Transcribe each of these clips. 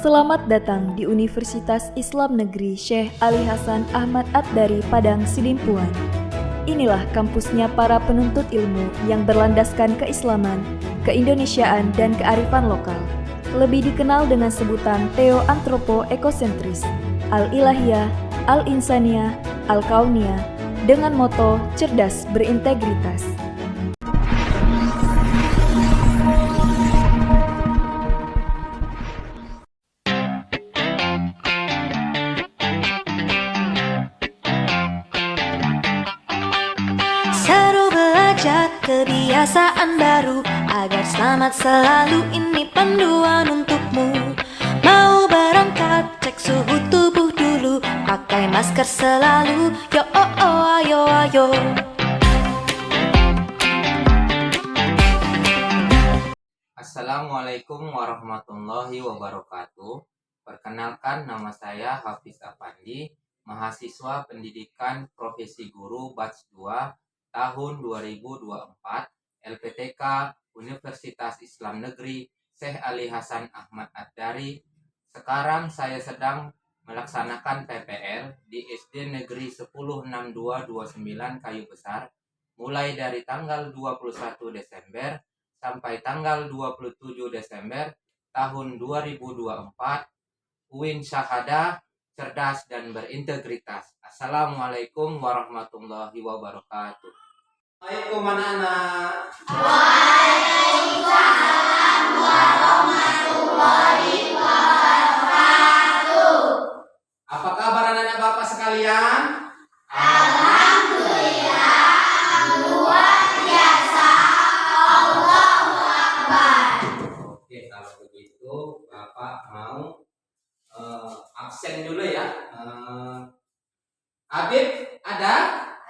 Selamat datang di Universitas Islam Negeri Syekh Ali Hasan Ahmad At-Dari Padang Sidimpuan. Inilah kampusnya para penuntut ilmu yang berlandaskan keislaman, keindonesiaan, dan kearifan lokal. Lebih dikenal dengan sebutan Theo-Antropo-Ekosentris, Al-Ilahiyah, Al-Insaniyah, Al-Kauniyah, dengan moto cerdas berintegritas. Seru belajar kebiasaan baru agar selamat selalu, ini panduan untukmu. Mau berangkat cek suhu tubuh dulu, pakai masker selalu, yo oh oh ayo ayo. Assalamualaikum warahmatullahi wabarakatuh. Perkenalkan, nama saya Hafiz Afandi, mahasiswa pendidikan profesi guru batch 2 tahun 2024 LPTK Universitas Islam Negeri Syekh Ali Hasan Ahmad At-Dari. Sekarang saya sedang melaksanakan PPL di SD Negeri 106229 Kayu Besar mulai dari tanggal 21 Desember sampai tanggal 27 Desember tahun 2024. UIN Syahadah cerdas dan berintegritas. Assalamualaikum warahmatullahi wabarakatuh. Assalamualaikum anak-anak. Waalaikumsalam warahmatullahi wabarakatuh. Apa kabar anak-anak Bapak sekalian? Alhamdulillah, luar biasa. Allahu Akbar. Oke, kalau begitu Bapak mau absen dulu ya. Habib ada?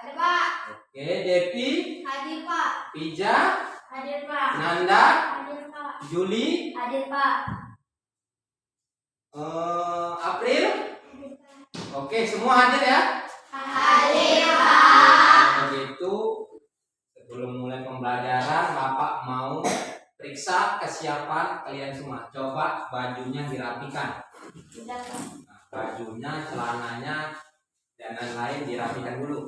Ada Pak. Oke, Devi, Hadir Pak. Pija, Hadir Pak. Nanda, Hadir Pak. Juli, Hadir Pak. April. Oke, semua hadir ya? Hadir Pak. Begitu, sebelum mulai pembelajaran, Bapak mau periksa kesiapan kalian semua. Coba bajunya dirapikan. Sudah Pak. Nah, bajunya, celananya, dan lain-lain dirapikan dulu.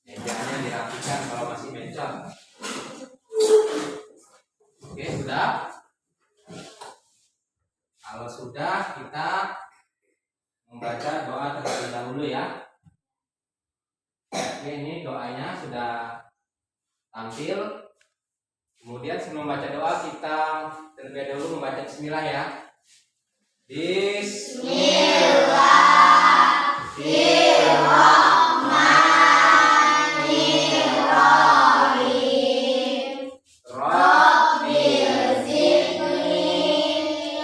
Mejanya dirapikan kalau masih mencong. Oke, sudah? Kalau sudah, kita membaca doa terlebih dahulu ya. Oke, ini doanya sudah tampil. Kemudian sebelum membaca doa, kita terlebih dahulu membaca bismillah ya. Bismillahirrahmanirrahim. Rabbil zidni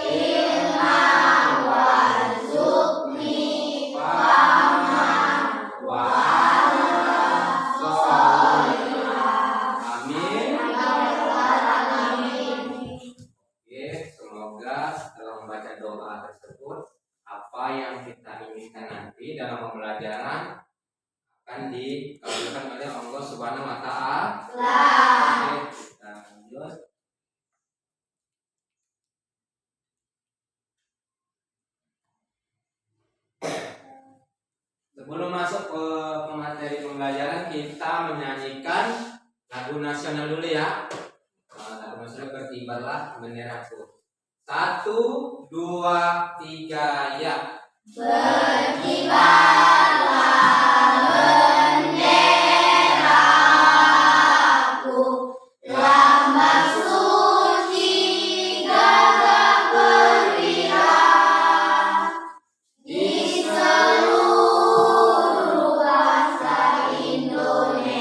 ilman warzuqni fahman wa Amin. Amin. Oke, semoga setelah membaca doa tersebut, apa yang kita inginkan nanti dalam pembelajaran akan dikabulkan oleh Allah Subhanahu wa Ta'ala. Oke, kita lanjut. Sebelum masuk ke materi pembelajaran, kita menyanyikan lagu nasional dulu ya. Lagu nasional Berkibarlah Benderaku. 1, 2, 3, ya. Berkibarlah benderaku, lambang suci gagah perwira di seluruh bangsa Indonesia.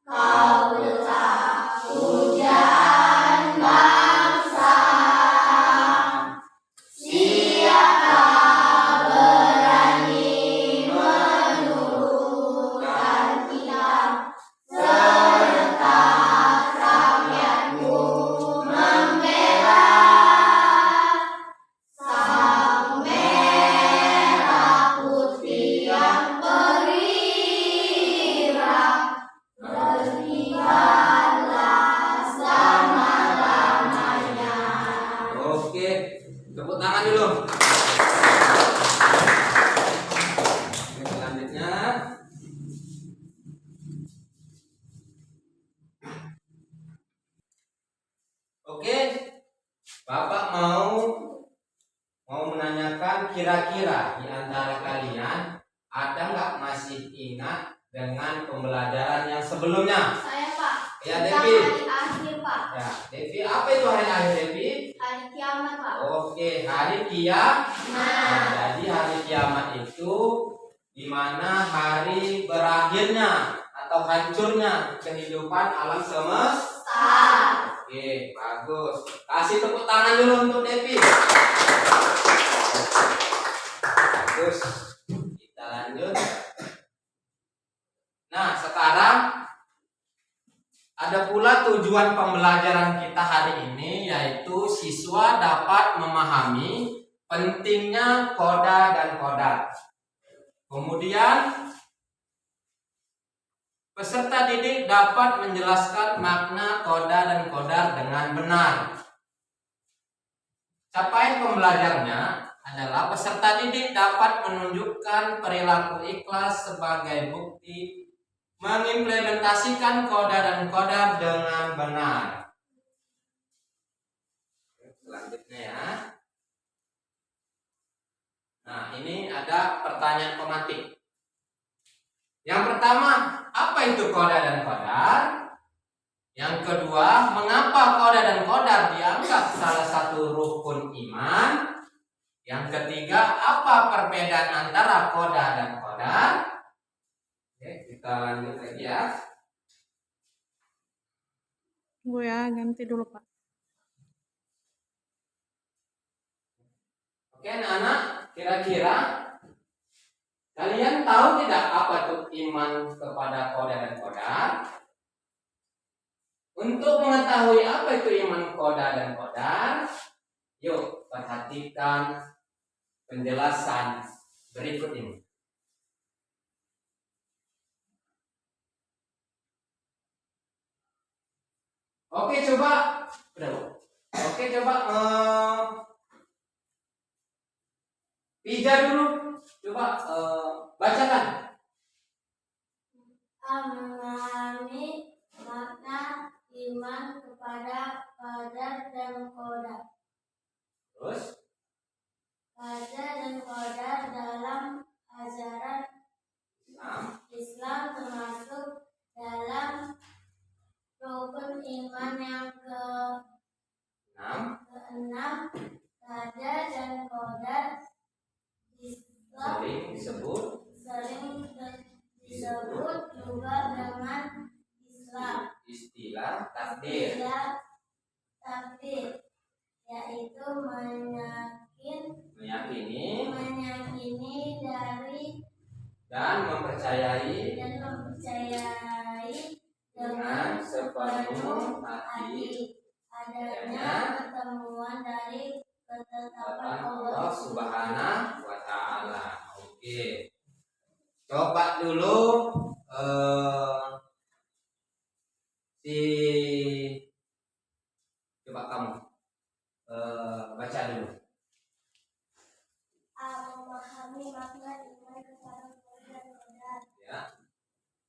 Kau tetap pujaan bangsa, siapkah kira-kira di antara kalian ada nggak masih ingat dengan pembelajaran yang sebelumnya? Saya Pak. Ya, Tentang Devi. hari akhir Pak. Ya, Devi, apa itu hari akhir, Devi? Hari kiamat Pak. Oke, hari kiamat. Nah. Jadi hari kiamat itu di mana hari berakhirnya atau hancurnya kehidupan alam semesta. Oke, bagus. Kasih tepuk tangan dulu untuk Devi. Bagus. Kita lanjut. Nah, sekarang ada pula tujuan pembelajaran kita hari ini, yaitu siswa dapat memahami pentingnya koda dan kodar. Kemudian peserta didik dapat menjelaskan makna koda dan kodar dengan benar. Capaian pembelajarnya adalah peserta didik dapat menunjukkan perilaku ikhlas sebagai bukti mengimplementasikan koda dan kodar dengan benar. Selanjutnya ya. Nah, ini ada pertanyaan pematik. Yang pertama, apa itu koda dan kodar? Yang kedua, mengapa koda dan kodar dianggap salah satu rukun iman? Yang ketiga, apa perbedaan antara koda dan kodar? Oke, kita lanjut lagi ya. Gue ya ganti dulu Pak. Oke, anak-anak, kira-kira kalian tahu tidak apa itu iman kepada koda dan kodar? Untuk mengetahui apa itu iman koda dan kodar, yuk perhatikan penjelasan berikut ini. Oke, coba Pija dulu, coba bacakan. Memahami makna iman kepada qadar dan qadar. Terus, Qadar dan qadar dalam ajaran Islam termasuk dalam rukun iman yang keenam. Qadar dan qadar Islam sering disebut juga dengan istilah takdir. Takdir, yaitu meyakini dari dan mempercayai dengan sepenuh hati adanya pertemuan dari ketetapan Allah Subhanahu wa Ta'ala. Oke, coba dulu coba kamu baca dulu. Memahami makna iman kepada qadar dan qadar. Ya.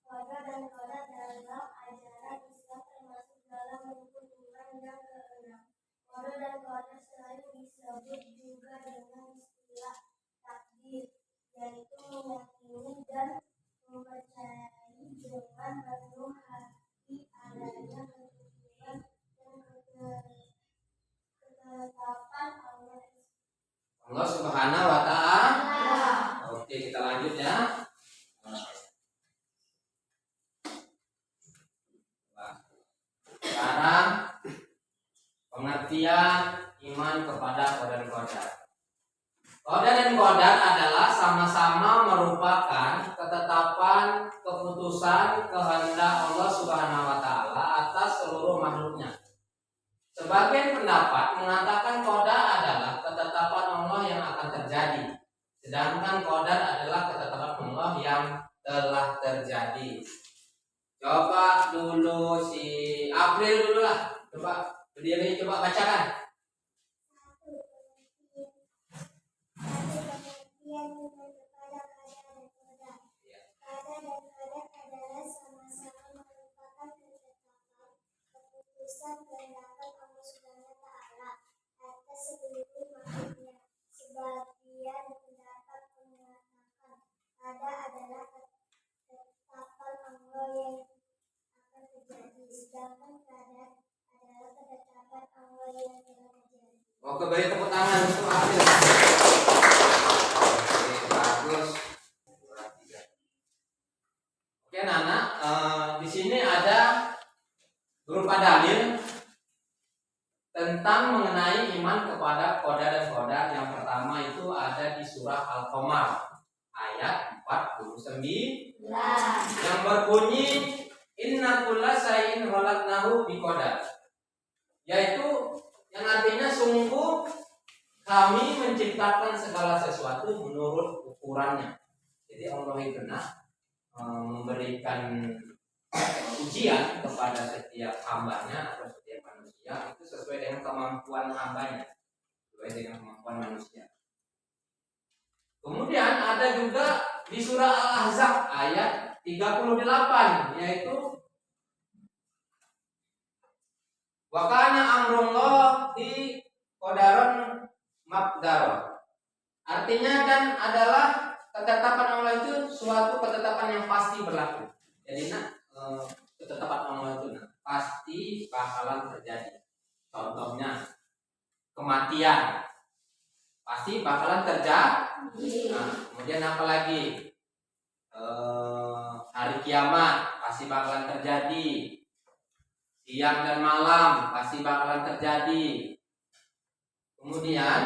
Qadar dan qadar dalam ajaran Islam termasuk dalam rukun iman yang keenam. Qadar dan qadar selalu disebut juga dengan istilah takdir, yaitu meyakini dan mempercayai dengan penuh hati adanya ketentuan dan ketetapan Allah Subhanahu wa Ta'ala. Oke, kita lanjut ya. Sekarang pengertian iman kepada koda dan kodar. Koda dan kodar adalah sama-sama merupakan ketetapan, keputusan, kehendak Allah Subhanahu wa Ta'ala atas seluruh makhluknya. Sebagian pendapat mengatakan koda adalah ketetapan Allah yang akan terjadi, sedangkan kodar adalah ketetapan Allah yang telah terjadi. Coba dulu si April dulu lah. Coba berdiri, coba bacakan. Qadar dan qadar adalah sama-sama merupakan ketetapan, keputusan, kehendak Allah Subhanahu wa Ta'ala atas seluruh makhluknya. Sebagian sedangkan kadar adalah ketetapan Allah yang telah terjadi. Oke, beri tepuk tangan untuk Adil. Oke, bagus. Oke, Nana, di sini ada berupa dalil tentang mengenai iman kepada qada dan qadar. Yang pertama itu ada di surah Al-Qamar ayat 49 yang berbunyi inna kulla shay'in khalaqnahu biqadar, yaitu yang artinya sungguh kami menciptakan segala sesuatu menurut ukurannya. Jadi Allah itu memberikan ujian kepada setiap hambanya atau setiap manusia itu sesuai dengan kemampuan hambanya, sesuai dengan kemampuan manusia. Kemudian ada juga di surah Al-Ahzab ayat 38, yaitu wa kana amrullah di qadaran maqdar. Artinya dan adalah ketetapan Allah itu suatu ketetapan yang pasti berlaku. Jadi ketetapan Allah itu pasti bakalan terjadi. Contohnya kematian pasti bakalan terjadi. Kemudian apa lagi? Hari kiamat pasti bakalan terjadi. Siang dan malam pasti bakalan terjadi. Kemudian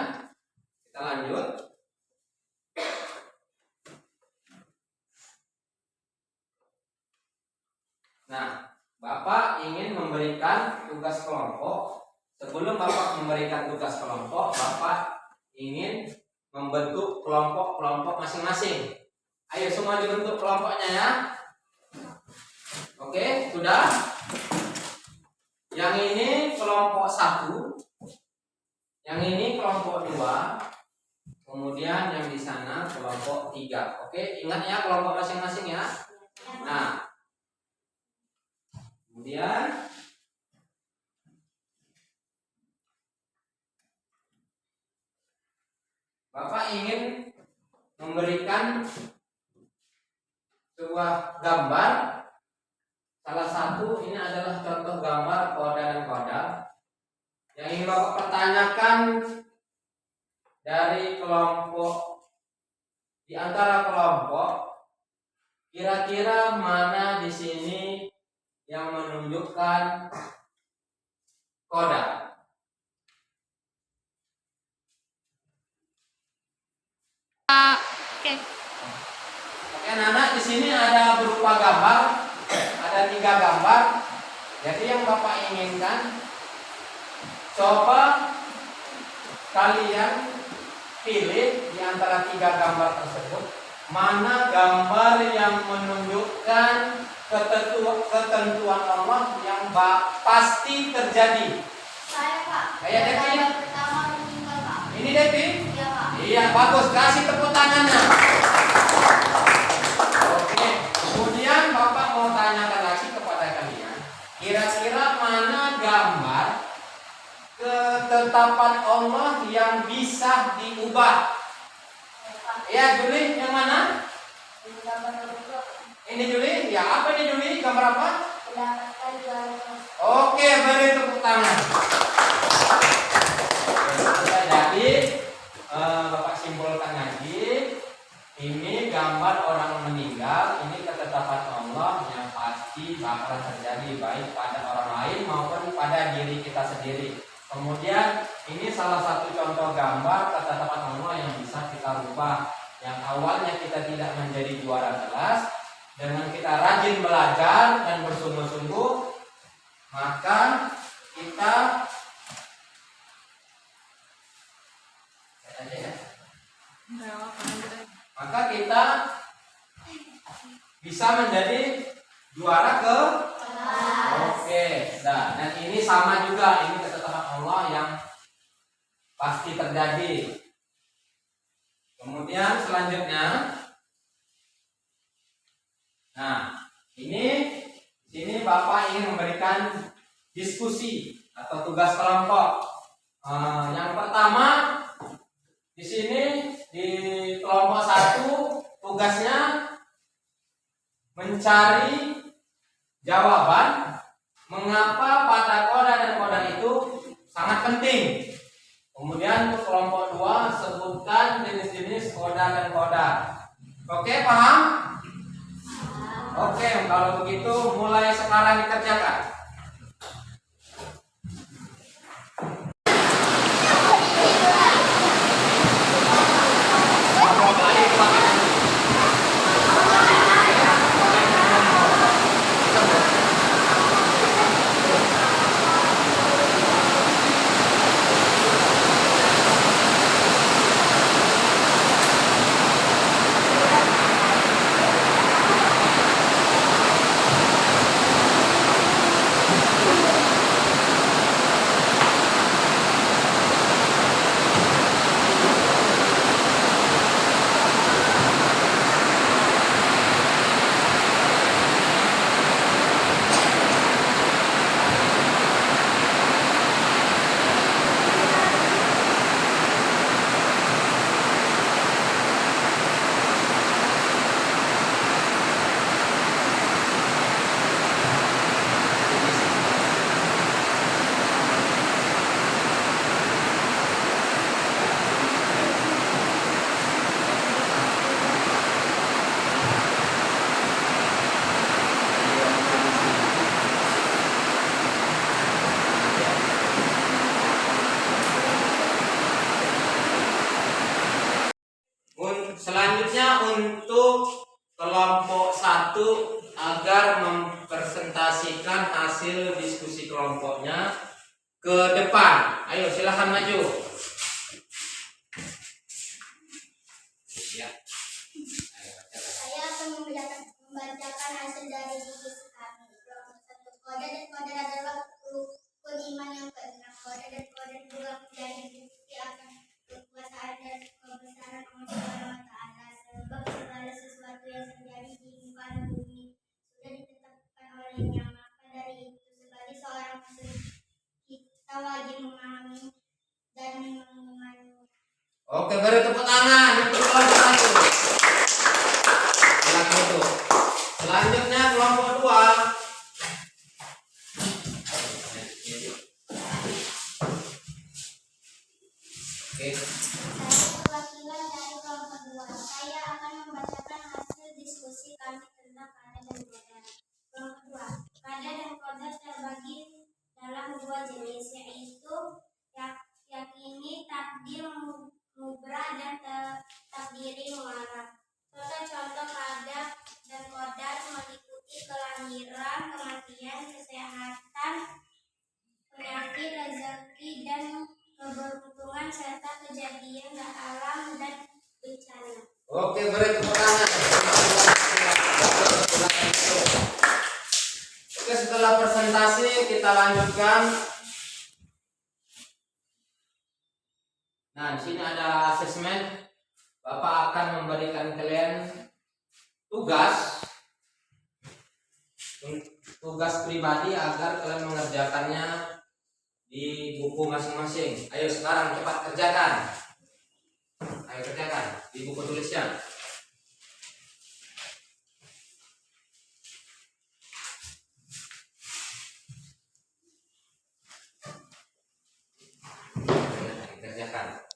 kita lanjut. Nah, Bapak ingin memberikan tugas kelompok. Sebelum Bapak memberikan tugas kelompok, Bapak ingin membentuk kelompok-kelompok masing-masing. Ayo semua dibentuk kelompoknya ya. Oke, sudah? Yang ini kelompok 1, yang ini kelompok 2, kemudian yang di sana kelompok 3. Oke, ingat ya kelompok masing-masing ya. Nah, kemudian Bapak ingin memberikan sebuah gambar. Salah satu ini adalah contoh gambar qada dan qadar. Yang ingin Bapak pertanyakan dari kelompok, di antara kelompok, kira-kira mana di sini yang menunjukkan qada? Oke, anak di sini ada berupa gambar, ada 3 gambar. Jadi yang Bapak inginkan, coba kalian pilih di antara 3 gambar tersebut mana gambar yang menunjukkan ketentuan Allah yang pasti terjadi. Saya, Pak. Kayak Devi. Gambar pertama meninggal, Pak. Ini Devi? Iya, Pak. Iya, bagus. Kasih tepuk tangannya. Oke. Kemudian Bapak mau tanyakan lagi kepada kalian, kira-kira mana gambar ketetapan Allah yang bisa diubah? Ya, Juli, yang mana? Ini Juli? Ya, apa ini Juli? Gambar apa? Oke, beri tepuk tangan. Jadi Bapak simpulkan lagi, ini gambar orang meninggal, ini ketetapan Allah yang pasti bakal terjadi baik pada orang lain maupun pada diri kita sendiri. Kemudian ini salah satu contoh gambar ketetapan Allah yang bisa kita rubah. Yang awalnya kita tidak menjadi juara kelas, dengan kita rajin belajar dan bersungguh-sungguh, maka kita maka kita bisa menjadi juara ke Oke, nah, dan ini sama juga, ini ketetapan Allah yang pasti terjadi. Kemudian selanjutnya, nah ini di sini Bapak ingin memberikan diskusi atau tugas kelompok. Yang pertama di sini di kelompok 1 tugasnya mencari jawaban Mengapa pada koda dan koda itu sangat penting? Kemudian untuk kelompok 2 sebutkan jenis-jenis koda dan koda. Oke, paham? Oke, kalau begitu mulai sekarang dikerjakan. Selanjutnya untuk kelompok 1 agar mempresentasikan hasil diskusi kelompoknya ke depan. Ayo silahkan maju. Ya. Saya akan membacakan hasil dari diskusi kami. Kelompok 1. Koda dan koda adalah rukun iman yang keenam. Koda dan koda juga menjadi bukti akan kekuasaan dan kebesaran Allah Subhanahu wa Ta'ala. Sebab segala sesuatu yang terjadi di muka bumi sudah ditetapkan olehnya. Maka dari itu, sebagai seorang muslim, kita wajib memahami dan mengemaninya. Oke, beri tepuk tangan untuk kelompok 1. Silakan itu. Selanjutnya kelompok 2. Oke. Saya perwakilan dari kelompok 2. Saya akan membacakan hasil diskusi kami tentang kada dan koda. Kelompok 2. Kada dan koda terbagi dalam 2 jenis, yaitu yakini takdir mubrah dan takdiri muarab. Contoh-contoh kada dan koda meliputi kelahiran, kematian, kesehatan, penyakit, rezeki, dan keberuntungan serta kejadian alam dan bencana. Oke, beri tepuk tangan. Oke, setelah presentasi kita lanjutkan. Nah, di sini ada asesmen. Bapak akan memberikan kalian tugas pribadi agar kalian mengerjakannya di buku masing-masing. Ayo sekarang cepat kerjakan. Ayo kerjakan di buku tulisnya. Kerjakan.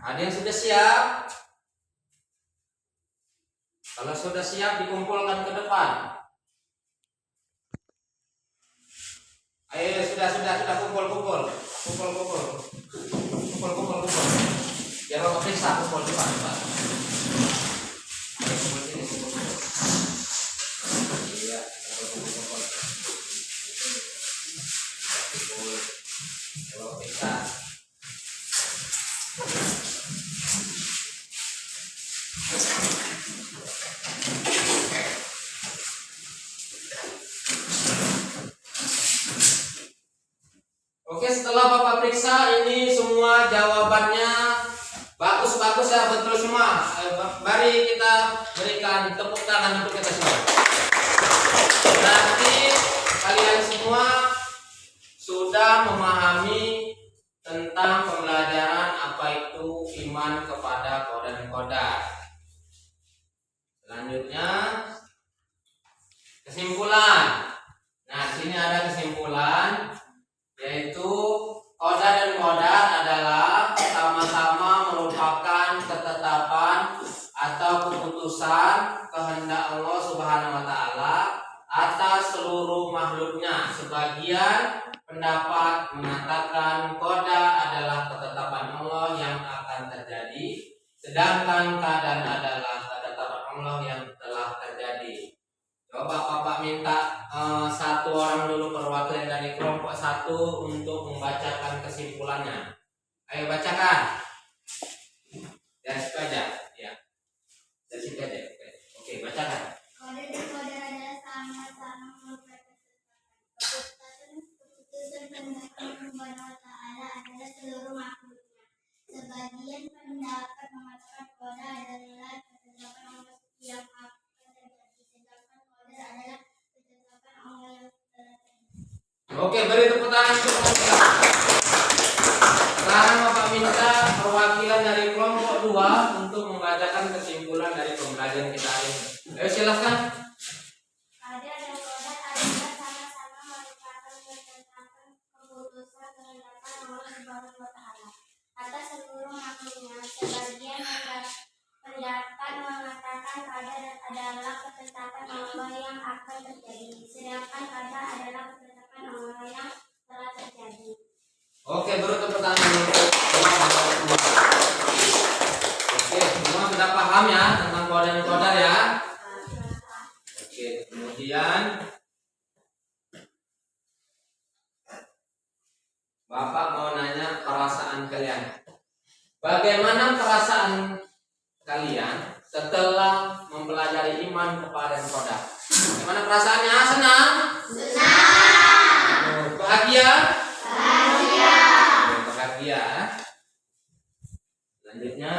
Ada yang sudah siap? Kalau sudah siap dikumpulkan ke depan. Ayo sudah kumpul. Biar Bapak periksa kumpul depan. Ayo kumpul sini. Iya, kumpul. Kumpul. Bapak periksa. Oke, setelah Bapak periksa ini semua jawabannya bagus-bagus ya, betul semua. Mari kita berikan tepuk tangan untuk kita semua. Berarti kalian semua sudah memahami tentang pembelajaran apa itu iman kepada qada dan qadar. Selanjutnya kesimpulan. Nah, sini ada kesimpulan, yaitu qada dan qadar adalah sama-sama merupakan ketetapan atau keputusan kehendak Allah Subhanahu wa taala atas seluruh makhluknya. Sebagian pendapat mengatakan qada adalah ketetapan Allah yang akan terjadi, sedangkan qadar adalah ketetapan Allah yang telah terjadi. Coba Bapak minta satu orang dulu perwakilan dari kelompok 1 untuk membacakan kesimpulannya. Ayo bacakan. Dari situ aja, ya. Dari situ aja. Oke, bacakan. Qada dan qadar adalah sama-sama merupakan keputusan kehendak Allah Subhanahu wa taala adalah seluruh makhluknya. Sebagian pendapat mengatakan qada adalah ketetapan Allah yang akan terjadi, sedangkan qadar adalah ketetapan Allah yang telah terjadi. Oke, beri tepuk tangan untuk mereka. Sekarang Bapak minta perwakilan dari kelompok 2 untuk membacakan kesimpulan dari pembelajaran kita hari ini. Ayo silahkan. Qada dan qadar adalah sama-sama merupakan ketetapan keputusan kehendak Allah Subhanahu wa taala atas seluruh makhluknya. Sebagian pendapat mengatakan qada adalah ketetapan Allah yang akan terjadi, sedangkan qadar adalah ketetapan Allah yang telah terjadi. Oke, beri tepuk tangan untuk semua. Oke, semua sudah paham ya tentang qada dan qadar ya. Oke, kemudian Bapak mau nanya perasaan kalian. Bagaimana perasaan kalian setelah mempelajari iman kepada qadar? Bagaimana perasaannya? Senang? Senang. Bahagia? Bahagia. Bahagia. Selanjutnya,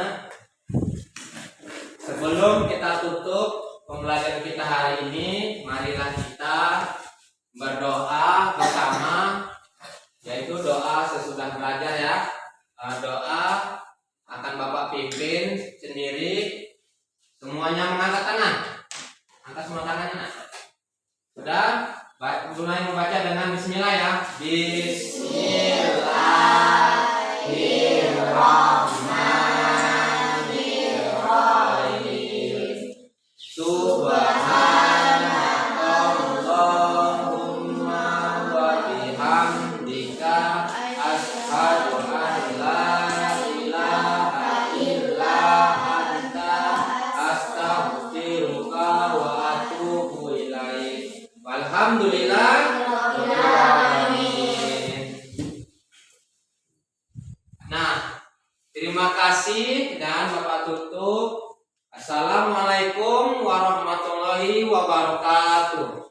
sebelum kita tutup pembelajaran kita hari ini, marilah kita berdoa bersama, yaitu doa sesudah belajar ya. Doa akan Bapak pimpin sendiri. Semuanya mengangkat tangan. Angkat semua tangannya. Nah. Sudah? Mulai membaca dengan bismillah ya. Bismillahirrahmanirrahim. Subhanallahumma wa bihamdika asyhadu an la ilaha illa anta astaghfiruka wa atubu ilaik. Walhamdulillah rabbil alamin. Nah, terima kasih dan Bapak tutup. Assalamualaikum warahmatullahi wabarakatuh.